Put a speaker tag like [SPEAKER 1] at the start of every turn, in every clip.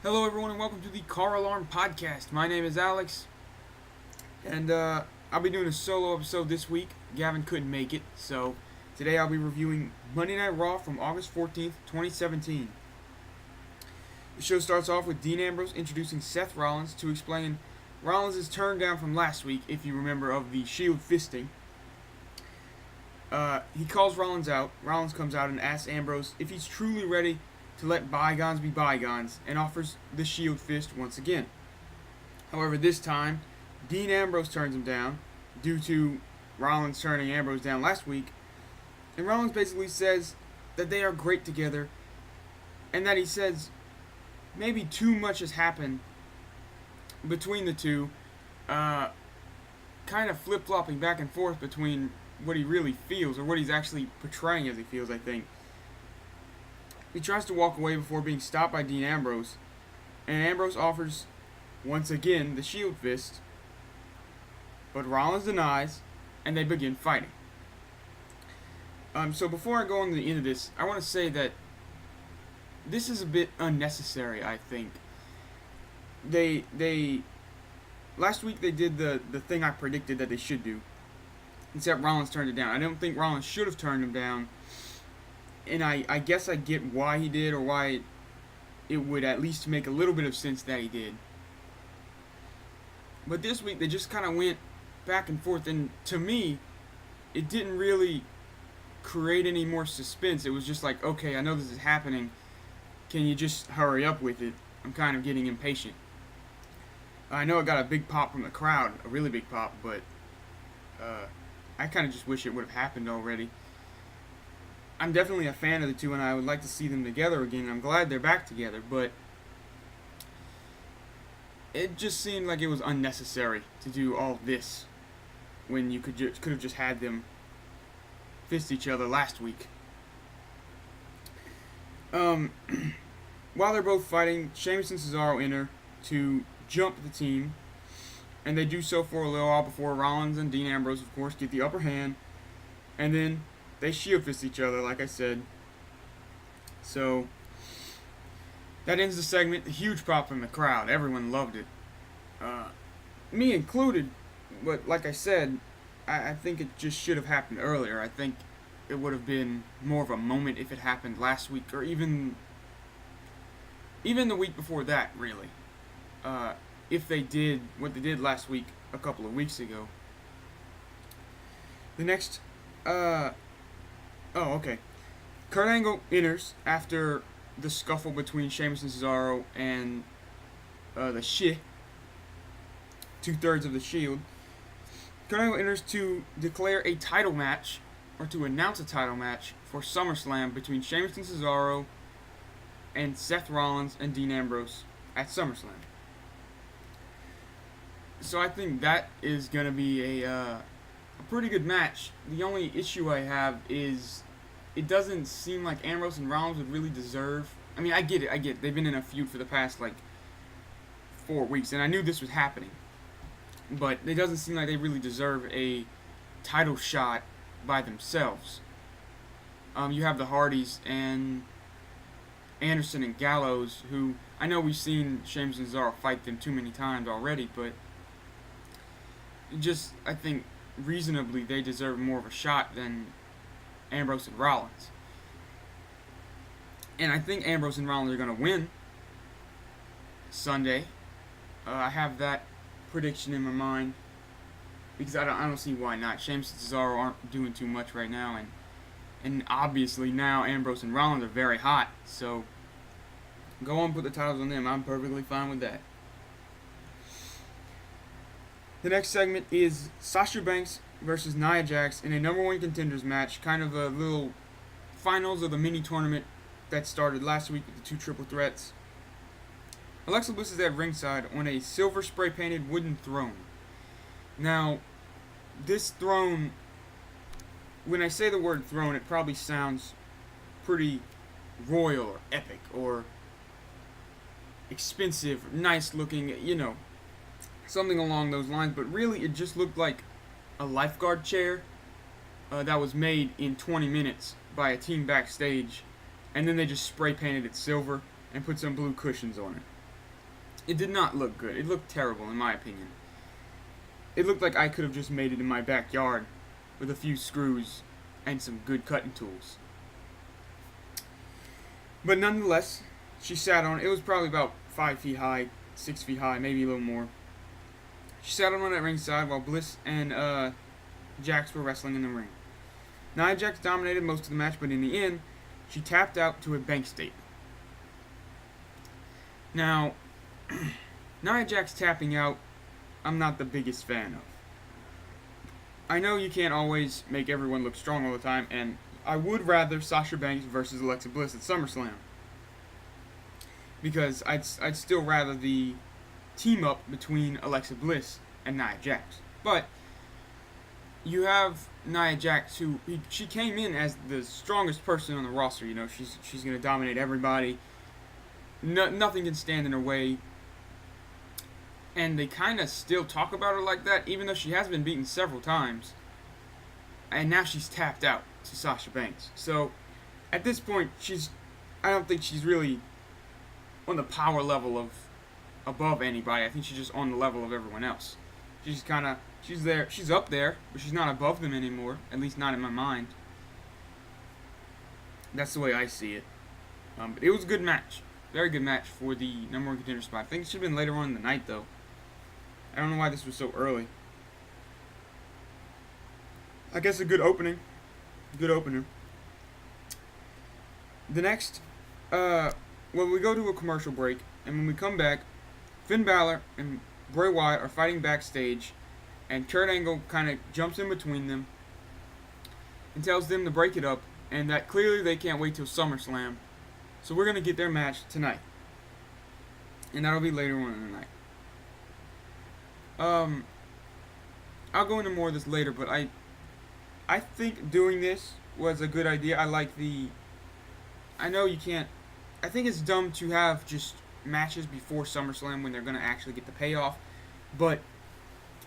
[SPEAKER 1] Hello, everyone, and welcome to the CarAlarm podcast. My name is Alex, and I'll be doing a solo episode this week. Gavin couldn't make it, so today I'll be reviewing Monday Night Raw from August 14th, 2017. The show starts off with Dean Ambrose introducing Seth Rollins to explain Rollins' turn down from last week, if you remember, of the Shield fisting. He calls Rollins out. Rollins comes out and asks Ambrose if he's truly ready to let bygones be bygones, and offers the Shield fist once again. However, this time, Dean Ambrose turns him down due to Rollins turning Ambrose down last week, and Rollins basically says that they are great together, and that he says maybe too much has happened between the two, kind of flip-flopping back and forth between what he really feels, or what he's actually portraying as he feels, I think. He tries to walk away before being stopped by Dean Ambrose, and Ambrose offers, once again, the Shield fist, but Rollins denies, and they begin fighting. So before I go into the end of this, I want to say that this is a bit unnecessary, I think. Last week they did the thing I predicted that they should do, except Rollins turned it down. I don't think Rollins should have turned him down, and I guess I get why he did, or why it would at least make a little bit of sense that he did. But this week, they just kind of went back and forth, and to me, it didn't really create any more suspense. It was just like, okay, I know this is happening. Can you just hurry up with it? I'm kind of getting impatient. I know it got a big pop from the crowd, a really big pop, but I kind of just wish it would have happened already. I'm definitely a fan of the two, and I would like to see them together again, and I'm glad they're back together, but it just seemed like it was unnecessary to do all this when you could have just had them fist each other last week. While they're both fighting, Sheamus and Cesaro enter to jump the team, and they do so for a little while before Rollins and Dean Ambrose, of course, get the upper hand, and then they Shield fist each other, like I said. So that ends the segment. A huge pop from the crowd. Everyone loved it. Me included. But like I said, I think it just should have happened earlier. I think it would have been more of a moment if it happened last week, or even the week before that, really. If they did what they did last week, a couple of weeks ago. The next, okay. Kurt Angle enters after the scuffle between Sheamus and Cesaro and the Shield, 2/3 of the Shield. Kurt Angle enters to declare a title match, or to announce a title match for SummerSlam between Sheamus and Cesaro and Seth Rollins and Dean Ambrose at SummerSlam. So I think that is going to be a pretty good match. The only issue I have is it doesn't seem like Ambrose and Rollins would really deserve. I mean, I get it. They've been in a feud for the past, 4 weeks, and I knew this was happening. But it doesn't seem like they really deserve a title shot by themselves. You have the Hardys and Anderson and Gallows, who I know we've seen Sheamus and Cesaro fight them too many times already, but just, I think, reasonably, they deserve more of a shot than Ambrose and Rollins. And I think Ambrose and Rollins are going to win Sunday. I have that prediction in my mind, because I don't see why not. Sheamus and Cesaro aren't doing too much right now, and obviously now Ambrose and Rollins are very hot, so go on and put the titles on them. I'm perfectly fine with that. The next segment is Sasha Banks versus Nia Jax in a number one contenders match, kind of a little finals of the mini tournament that started last week with the 2 triple threats. Alexa Bliss is at ringside on a silver spray painted wooden throne. Now, this throne, when I say the word throne, it probably sounds pretty royal or epic or expensive, nice looking, something along those lines, but really it just looked like a lifeguard chair that was made in 20 minutes by a team backstage, and then they just spray painted it silver and put some blue cushions on it. It did not look good. It looked terrible, in my opinion. It looked like I could have just made it in my backyard with a few screws and some good cutting tools. But nonetheless, she sat on it. It was probably about 5 feet high, 6 feet high, maybe a little more. She sat on it at ringside while Bliss and Jax were wrestling in the ring. Nia Jax dominated most of the match, but in the end, she tapped out to a bank statement. Now, Nia Jax tapping out, I'm not the biggest fan of. I know you can't always make everyone look strong all the time, and I would rather Sasha Banks versus Alexa Bliss at SummerSlam. Because I'd still rather the team up between Alexa Bliss and Nia Jax. But you have Nia Jax, she came in as the strongest person on the roster. You know, she's going to dominate everybody. Nothing can stand in her way. And they kind of still talk about her like that, even though she has been beaten several times. And now she's tapped out to Sasha Banks. So, at this point, I don't think she's really on the power level of above anybody. I think she's just on the level of everyone else. She's there, she's up there, but she's not above them anymore. At least not in my mind. That's the way I see it. But it was a good match. Very good match for the number one contender spot. I think it should have been later on in the night, though. I don't know why this was so early. I guess a good opening. Good opener. The next, we go to a commercial break, and when we come back, Finn Balor and Bray Wyatt are fighting backstage, and Kurt Angle kind of jumps in between them and tells them to break it up, and that clearly they can't wait till SummerSlam. So we're going to get their match tonight. And that'll be later on in the night. I'll go into more of this later, but I think doing this was a good idea. I know you can't, I think it's dumb to have just matches before SummerSlam when they're going to actually get the payoff. But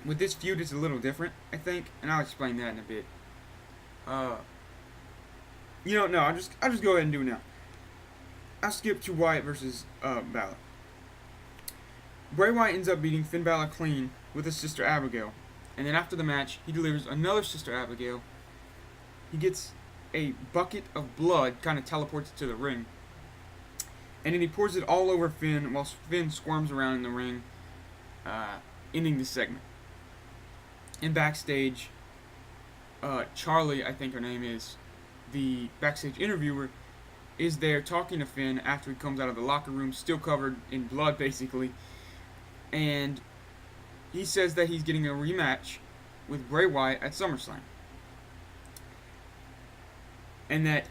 [SPEAKER 1] with this feud, it's a little different, I think, and I'll explain that in a bit. I'll just go ahead and do it now. I'll skip to Wyatt versus Balor. Bray Wyatt ends up beating Finn Balor clean with his sister Abigail. And then after the match, he delivers another sister Abigail. He gets a bucket of blood, kind of teleports it to the ring. And then he pours it all over Finn while Finn squirms around in the ring, ending the segment. And backstage, Charlie, I think her name is, the backstage interviewer, is there talking to Finn after he comes out of the locker room, still covered in blood, basically. And he says that he's getting a rematch with Bray Wyatt at SummerSlam. And that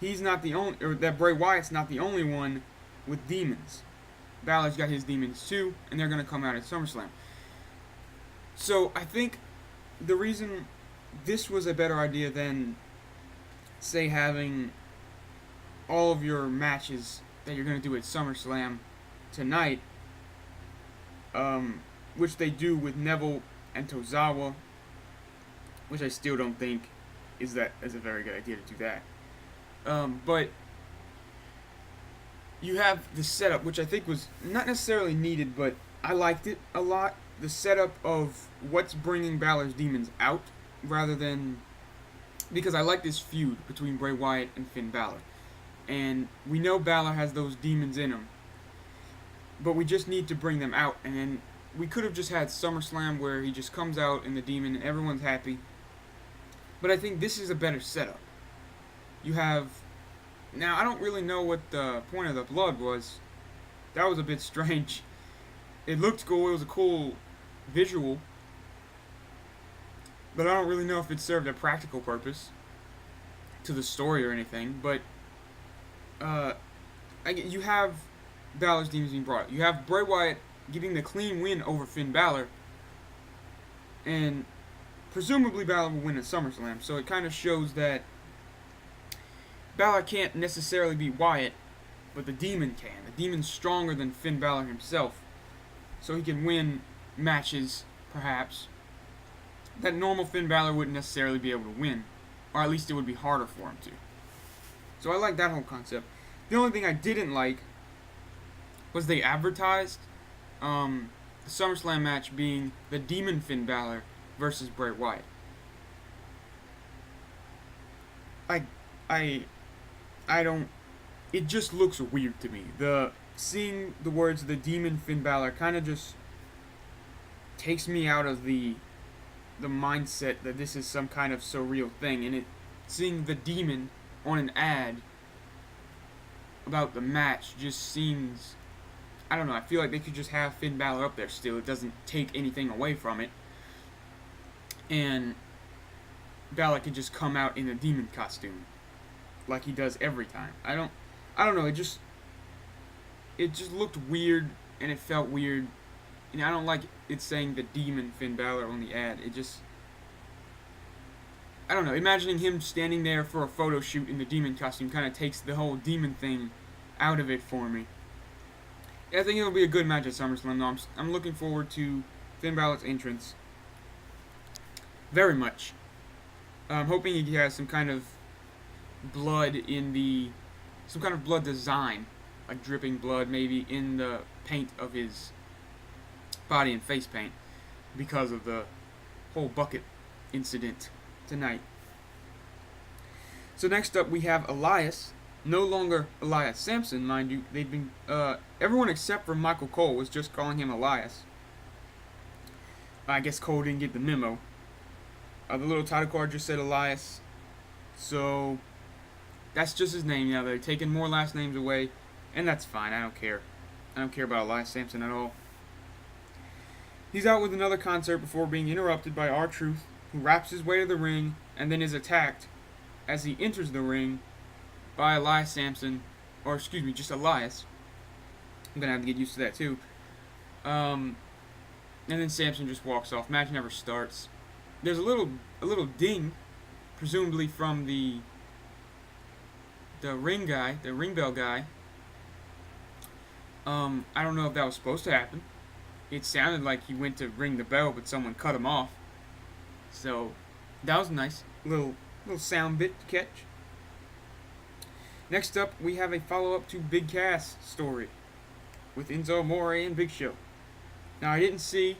[SPEAKER 1] that Bray Wyatt's not the only one with demons. Balor's got his demons too, and they're going to come out at SummerSlam. So I think the reason this was a better idea than, say, having all of your matches that you're going to do at SummerSlam tonight, which they do with Neville and Tozawa, which I still don't think is a very good idea to do that. But you have the setup, which I think was not necessarily needed, but I liked it a lot. The setup of what's bringing Balor's demons out, rather than, because I like this feud between Bray Wyatt and Finn Balor. And we know Balor has those demons in him, but we just need to bring them out. And then we could have just had SummerSlam where he just comes out in the demon and everyone's happy. But I think this is a better setup. You have, now I don't really know what the point of the blood was. That was a bit strange. It looked cool, it was a cool visual, but I don't really know if it served a practical purpose to the story or anything. But you have Balor's demons being brought. You have Bray Wyatt getting the clean win over Finn Balor, and presumably Balor will win at SummerSlam. So it kind of shows that Balor can't necessarily beat Wyatt, but the demon can. The demon's stronger than Finn Balor himself, so he can win matches, perhaps, that normal Finn Balor wouldn't necessarily be able to win, or at least it would be harder for him to. So I like that whole concept. The only thing I didn't like was they advertised the SummerSlam match being the Demon Finn Balor versus Bray Wyatt. I, I, I don't. It just looks weird to me. Seeing the words "the Demon Finn Balor" kind of just takes me out of the mindset that this is some kind of surreal thing, and seeing the demon on an ad about the match just seems, I don't know, I feel like they could just have Finn Balor up there still. It doesn't take anything away from it. And Balor could just come out in a demon costume like he does every time. I don't know, it just looked weird and it felt weird. And I don't like it saying the demon Finn Balor on the ad. It just, I don't know, imagining him standing there for a photo shoot in the demon costume kind of takes the whole demon thing out of it for me. I think it'll be a good match at SummerSlam, though. I'm looking forward to Finn Balor's entrance very much. I'm hoping he has some kind of blood some kind of blood design, like dripping blood maybe in the paint of his body and face paint, because of the whole bucket incident tonight. So next up we have Elias, no longer Elias Sampson, mind you. They've been everyone except for Michael Cole was just calling him Elias. I guess Cole didn't get the memo. The little title card just said Elias, so that's just his name now. They're taking more last names away, and that's fine. I don't care. I don't care about Elias Sampson at all. He's out with another concert before being interrupted by R-Truth, who raps his way to the ring and then is attacked as he enters the ring by Elias Sampson, or excuse me, just Elias. I'm gonna have to get used to that too. And then Sampson just walks off. Match never starts. There's a little ding, presumably from the ring guy, the ring bell guy. I don't know if that was supposed to happen. It sounded like he went to ring the bell, but someone cut him off. So that was nice. Little sound bit to catch. Next up, we have a follow-up to Big Cass' story with Enzo Amore and Big Show. Now, I didn't see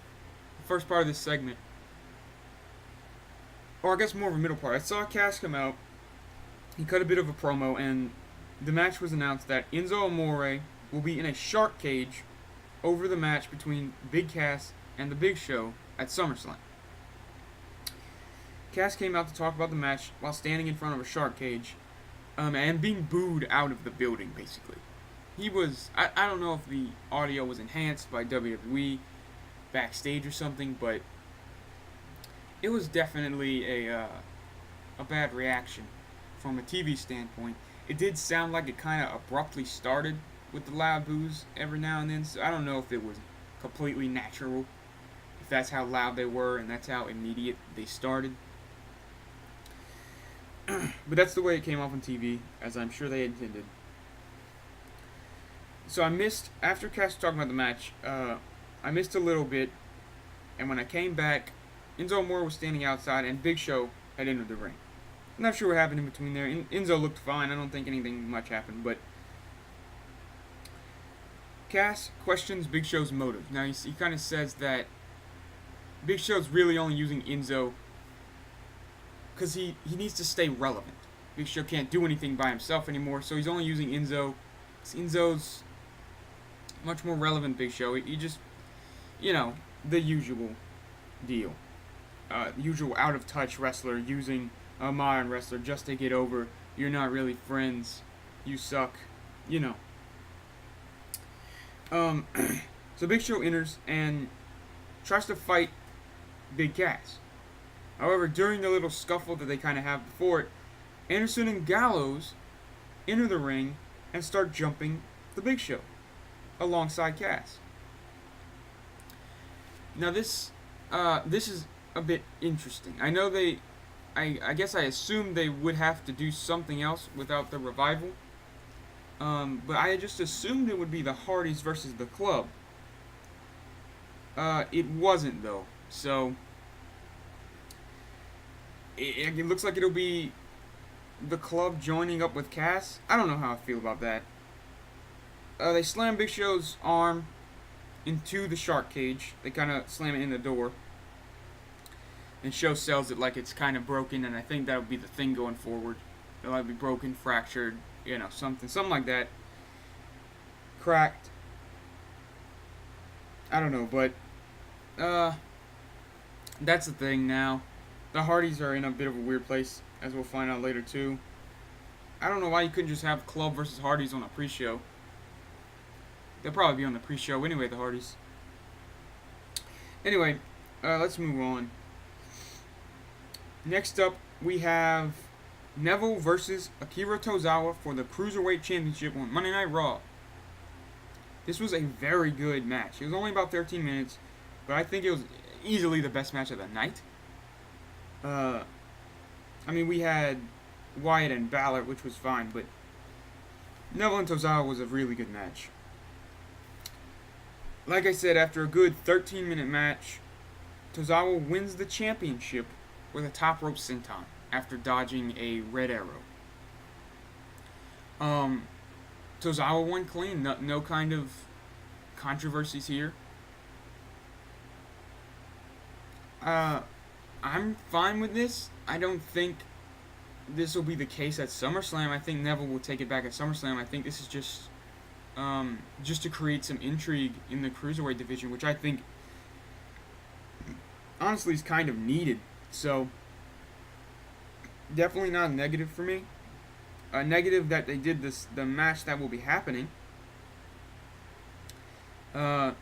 [SPEAKER 1] the first part of this segment, or I guess more of a middle part. I saw Cass come out. He cut a bit of a promo, and the match was announced that Enzo Amore will be in a shark cage over the match between Big Cass and the Big Show at SummerSlam. Cass came out to talk about the match while standing in front of a shark cage, and being booed out of the building, basically. He was, I don't know if the audio was enhanced by WWE backstage or something, but it was definitely a bad reaction from a TV standpoint. It did sound like it kind of abruptly started with the loud boos every now and then, so I don't know if it was completely natural, if that's how loud they were and that's how immediate they started. But that's the way it came off on TV, as I'm sure they intended. So I missed, after Cass was talking about the match, I missed a little bit, and when I came back, Enzo Amore was standing outside and Big Show had entered the ring. I'm not sure what happened in between there. Enzo looked fine. I don't think anything much happened, but Cass questions Big Show's motive. Now, he kind of says that Big Show's really only using Enzo because he needs to stay relevant. Big Show can't do anything by himself anymore, so he's only using Enzo. Enzo's much more relevant, Big Show. He just, the usual deal. Usual out-of-touch wrestler using a modern wrestler just to get over. You're not really friends. You suck. So Big Show enters and tries to fight Big Cass. However, during the little scuffle that they kind of have before it, Anderson and Gallows enter the ring and start jumping the Big Show alongside Cass. Now this is a bit interesting. I know I guess I assumed they would have to do something else without the Revival. But I just assumed it would be the Hardys versus the Club. It wasn't, though. So it looks like it'll be the Club joining up with Cass. I don't know how I feel about that. They slam Big Show's arm, into the shark cage. They kind of slam it in the door. And Show sells it like it's kind of broken, and I think that would be the thing going forward. It'll either be broken, fractured, something like that. Cracked. I don't know, but that's the thing now. The Hardys are in a bit of a weird place, as we'll find out later too. I don't know why you couldn't just have Club versus Hardys on a pre-show. They'll probably be on the pre-show anyway, the Hardys. Anyway, let's move on. Next up, we have Neville versus Akira Tozawa for the Cruiserweight Championship on Monday Night Raw. This was a very good match. It was only about 13 minutes, but I think it was easily the best match of the night. We had Wyatt and Balor, which was fine, but Neville and Tozawa was a really good match. Like I said, after a good 13-minute match, Tozawa wins the championship with a top rope senton after dodging a red arrow. Tozawa won clean. No kind of controversies here. I'm fine with this. I don't think this will be the case at SummerSlam. I think Neville will take it back at SummerSlam. I think this is just to create some intrigue in the Cruiserweight division, which I think honestly is kind of needed. So, definitely not a negative for me. A negative that they did the match that will be happening. But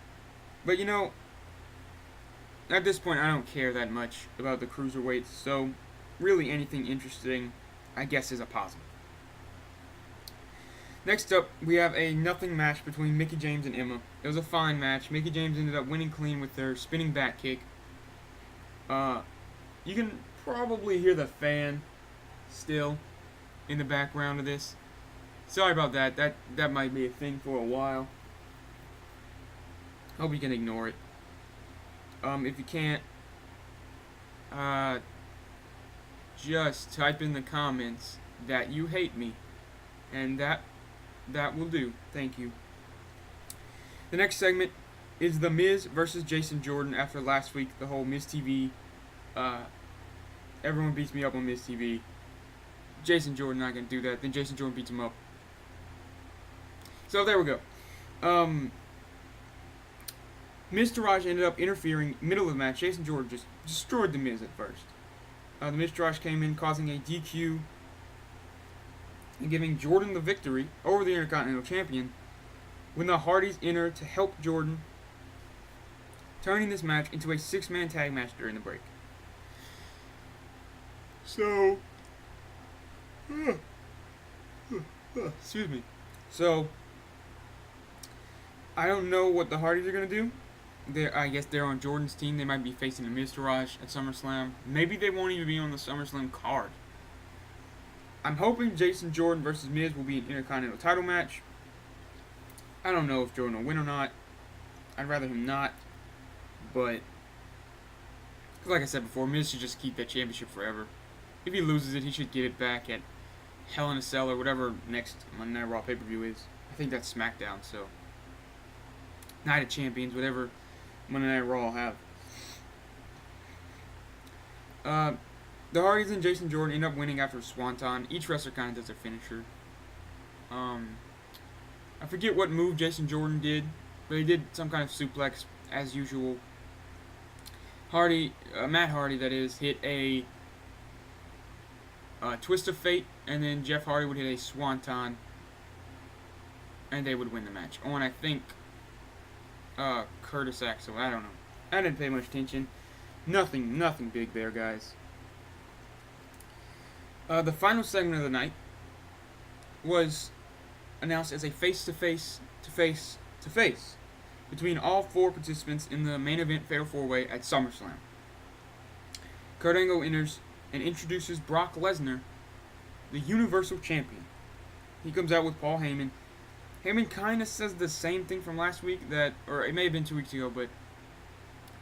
[SPEAKER 1] at this point, I don't care that much about the Cruiserweights. So, really anything interesting, I guess, is a positive. Next up, we have a nothing match between Mickie James and Emma. It was a fine match. Mickie James ended up winning clean with their spinning back kick. You can probably hear the fan still in the background of this. Sorry about that. That might be a thing for a while. Hope you can ignore it. If you can't, just type in the comments that you hate me, and that will do. Thank you. The next segment is The Miz versus Jason Jordan after last week, the whole Miz TV. Everyone beats me up on Miz TV. Jason Jordan not going to do that. Then Jason Jordan beats him up. So there we go. Miz Taraj ended up interfering middle of the match. Jason Jordan just destroyed The Miz at first. The Miz Taraj came in causing a DQ and giving Jordan the victory over the Intercontinental Champion when the Hardys enter to help Jordan, turning this match into a 6-man tag match during the break. So, excuse me. So, I don't know what the Hardys are going to do. I guess they're on Jordan's team. They might be facing the Miz Taraj at SummerSlam. Maybe they won't even be on the SummerSlam card. I'm hoping Jason Jordan versus Miz will be an Intercontinental title match. I don't know if Jordan will win or not. I'd rather him not. But, like I said before, Miz should just keep that championship forever. If he loses it, he should get it back at Hell in a Cell or whatever next Monday Night Raw pay-per-view is. I think that's SmackDown, so Night of Champions, whatever Monday Night Raw will have. The Hardys and Jason Jordan end up winning after a swanton. Each wrestler kind of does their finisher. I forget what move Jason Jordan did, but he did some kind of suplex as usual. Matt Hardy, that is, hit a twist of fate, and then Jeff Hardy would hit a swanton, and they would win the match. On, I think, Curtis Axel. I don't know. I didn't pay much attention. Nothing big there, guys. The final segment of the night was announced as a face-to-face between all 4 participants in the main event Fatal 4-Way at SummerSlam. Kurt Angle enters and introduces Brock Lesnar, the Universal Champion. He comes out with Paul Heyman. Heyman kind of says the same thing from last week, or it may have been 2 weeks ago, but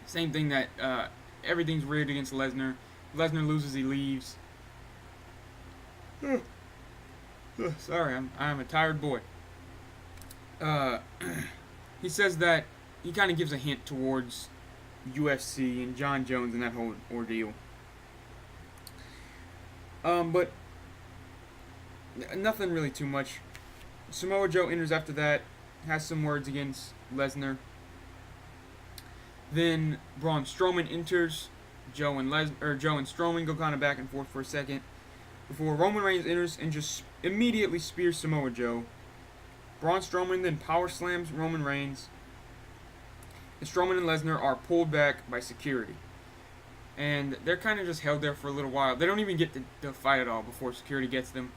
[SPEAKER 1] same thing, that everything's rigged against Lesnar. Lesnar loses, he leaves. Sorry, I'm a tired boy. He says that he kind of gives a hint towards UFC and John Jones and that whole ordeal. But nothing really too much. Samoa Joe enters after that, has some words against Lesnar. Then Braun Strowman enters. Joe and Strowman go kind of back and forth for a second before Roman Reigns enters and just immediately spears Samoa Joe. Braun Strowman then power slams Roman Reigns. And Strowman and Lesnar are pulled back by security. And they're kind of just held there for a little while. They don't even get to fight at all before security gets them.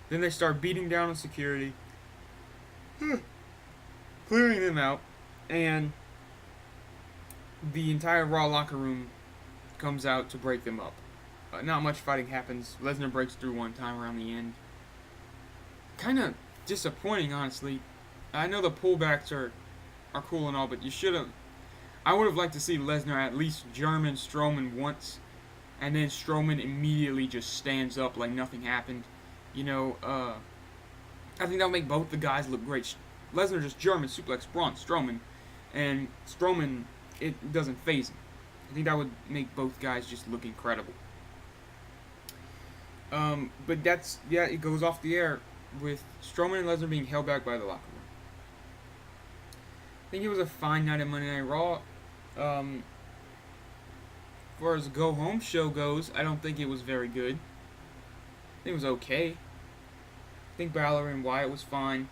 [SPEAKER 1] Then they start beating down on security, clearing them out, and the entire Raw locker room comes out to break them up. Not much fighting happens. Lesnar breaks through one time around the end. Kind of disappointing, honestly. I know the pullbacks are cool and all, but you should have. I would have liked to see Lesnar at least German Strowman once, and then Strowman immediately just stands up like nothing happened. You know, I think that'll make both the guys look great. Lesnar just German suplex Braun Strowman, and Strowman, it doesn't faze him. I think that would make both guys just look incredible. But it goes off the air with Strowman and Lesnar being held back by the locker room. I think it was a fine night at Monday Night Raw. As far as the go home show goes, I don't think it was very good. I think it was okay. I think Balor and Wyatt was fine.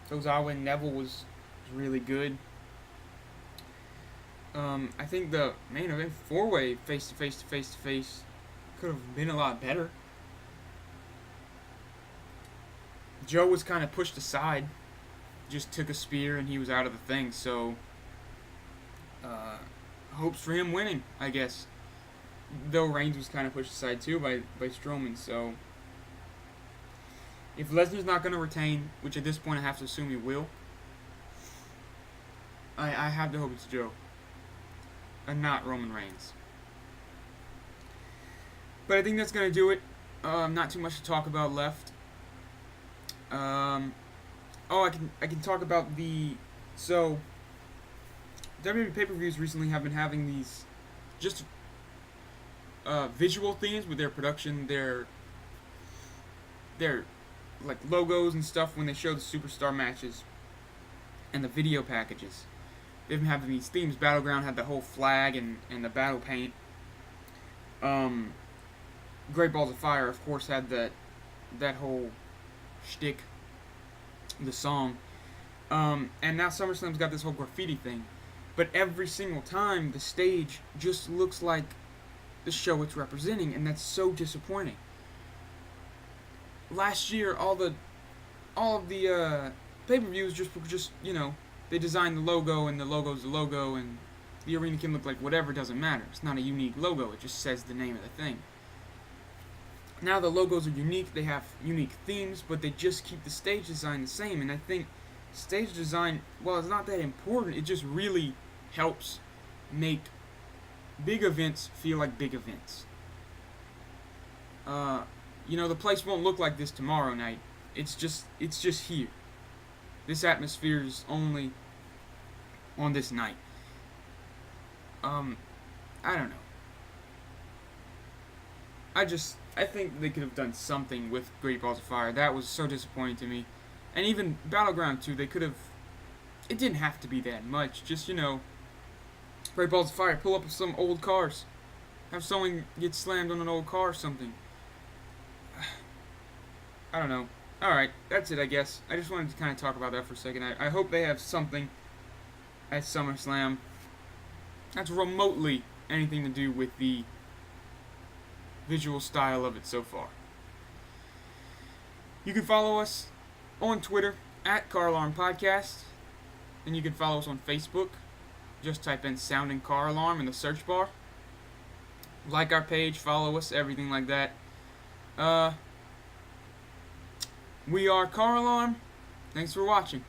[SPEAKER 1] Tozawa and Neville was really good. I think the main event 4-way face to face could have been a lot better. Joe was kind of pushed aside, just took a spear and he was out of the thing. So hopes for him winning, I guess. Though Reigns was kind of pushed aside too by Strowman. So if Lesnar's not going to retain, which at this point I have to assume he will, I have to hope it's Joe and not Roman Reigns. But I think that's going to do it. Not too much to talk about left. I can talk about so WWE pay-per-views recently have been having these just visual themes with their production, their like logos and stuff when they show the superstar matches and the video packages. They've been having these themes. Battleground had the whole flag and the battle paint. Great Balls of Fire, of course, had that whole shtick, the song. And now SummerSlam's got this whole graffiti thing. But every single time, the stage just looks like the show it's representing, and that's so disappointing. Last year, all of the pay-per-views just they designed the logo, and the logo's the logo, and the arena can look like whatever, doesn't matter. It's not a unique logo, it just says the name of the thing. Now the logos are unique, they have unique themes, but they just keep the stage design the same, and I think stage design, well, it's not that important, it just really helps make big events feel like big events. The place won't look like this tomorrow night. It's just here. This atmosphere is only on this night. I don't know. I think they could have done something with Great Balls of Fire. That was so disappointing to me. And even Battleground 2, they could have... It didn't have to be that much. Just, Great Balls of Fire, pull up some old cars. Have someone get slammed on an old car or something. I don't know. Alright, that's it, I guess. I just wanted to kind of talk about that for a second. I hope they have something at SummerSlam that's remotely anything to do with the visual style of it so far. You can follow us on Twitter at CarAlarm Podcast, and you can follow us on Facebook. Just type in Sound and Car Alarm in the search bar. Like our page, follow us, everything like that. We are CarAlarm. Thanks for watching.